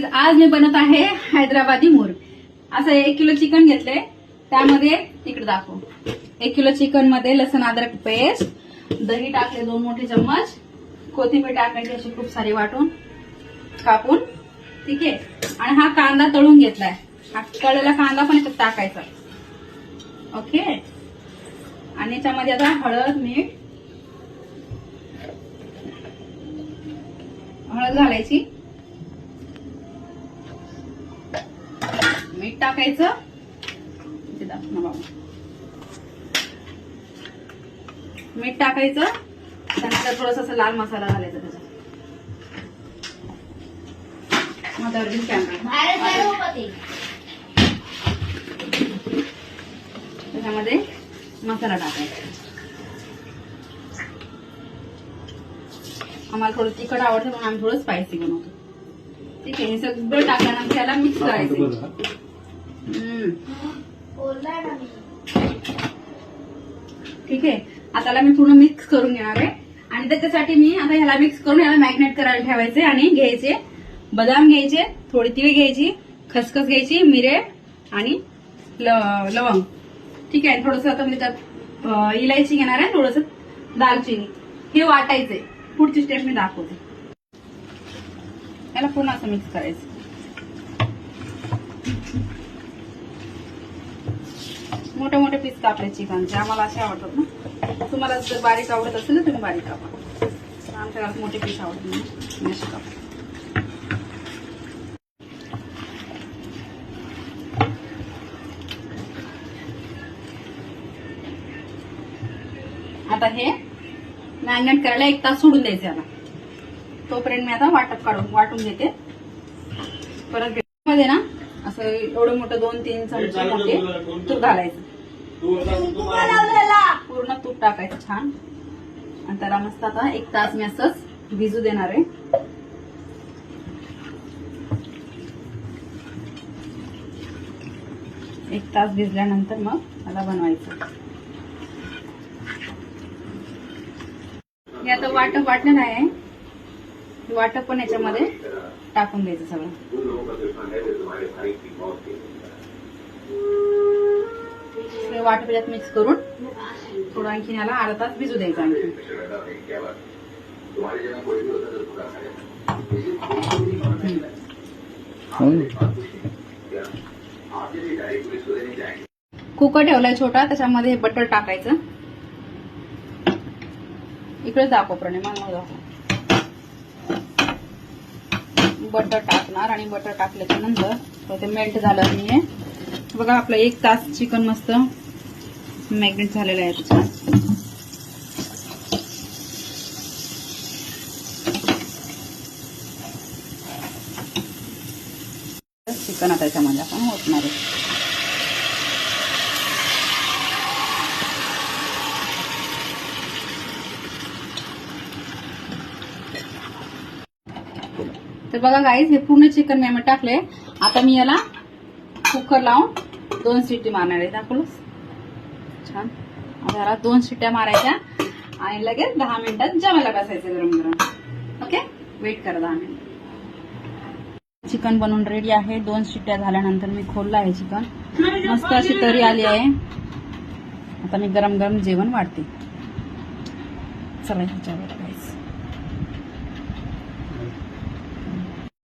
आज मी बनवत आहे हैदराबादी मुर्ग. असं 1 किलो चिकन घेतलंय. त्यामध्ये इकडे दाखव 1 किलो चिकन मध्ये लसूण अद्रक पेस्ट, दही टाकले 2 मोठे चम्मच, कोथिंबीर टाकायची अशी खूप सारी वाटून कापून, ठीक आहे. आणि हा कांदा तळून घेतलाय. हा तळलेला कांदा पण इथे टाकायचा. ओके. आणि याच्यामध्ये आता हळद घालायची, मीठ टाकायचं, मीठ टाकायचं. त्यानंतर थोडासा असा लाल मसाला घालायचा त्याच्यात. त्याच्यामध्ये मसाला टाकायचा. आम्हाला थोडं तिखट आवडतं म्हणून आम्ही थोडं स्पायसी बनवतो. ठीक आहे. हे सगळं टाकल्यानंतर त्याला मिक्स करायचं. ठीक आहे. आता त्याला मी पूर्ण मिक्स करून घेणार आहे. आणि त्याच्यासाठी मी आता ह्याला मिक्स करून याला मॅग्नेट करायला ठेवायचे. आणि घ्यायचे बदाम घ्यायचे, थोडी तीळ घ्यायची, खसखस घ्यायची, मिरे आणि लवंग. ठीक आहे. थोडस आता मी त्यात इलायची घेणार आहे, थोडस दालचिनी. हे वाटायचंय. पुढची स्टेप मी दाखवते. याला पूर्ण असं मिक्स करायचं. मोठे मोठे पीस कापले चिकनचे. आम्हाला असे आवडतात ना. तुम्हाला जर बारीक आवडत असेल तर तुम्ही बारीक कापा. आमच्या घरात मोठे पीस आवडत नाही, असे कापा. आता हे मॅग्नेट करायला 1 तास सोडून द्यायचे. आता तोपर्यंत मी आता वाटून घेते. परत मध्ये ना असं एवढं मोठं 2-3 चमचे मोठे तूप घालायचं. पूर्ण तूप टाकायचं छान. आणि त्याला मस्त आता 1 तास मी असंच भिजू देणार आहे. एक तास भिजल्यानंतर मग मला बनवायचं. हे आता वाटप वाटलेलं आहे. वाटप पण याच्यामध्ये टाकून द्यायचं सगळं. वाटप यात मिक्स करून थोडं आणखी याला अर्धा तास भिजू द्यायचं. आणखी कुकर ठेवलाय छोटा, त्याच्यामध्ये बटर टाकायचं. इकडे दाखव प्रणय, मला दाखव. बटर टाकणार आणि बटर टाकल्याच्या नंतर ते मेल्ट झालं नाहीये. बघा आपलं 1 तास चिकन मस्त मॅग्नेट झालेलं आहे. चिकन आता त्याच्यामध्ये आपण ओतणार आहे. तर बघा गाईज, हे पूर्ण चिकन मी टाकले. आता मी याला कुकर लावून 2 शिट्टी मारणार आहे. दाखवलंच छान. आता 2 शिट्ट्या मारायच्या आणि लगेच 10 मिनिटात जेवायला बसायचं गरम गरम. ओके, वेट करा 10 मिनिट. चिकन बनवून रेडी आहे. 2 शिट्ट्या झाल्यानंतर मी खोललं आहे चिकन. मस्त अशी तरी आली आहे. आता मी गरम गरम जेवण वाढते. चला ह्याच्यावर गाईज.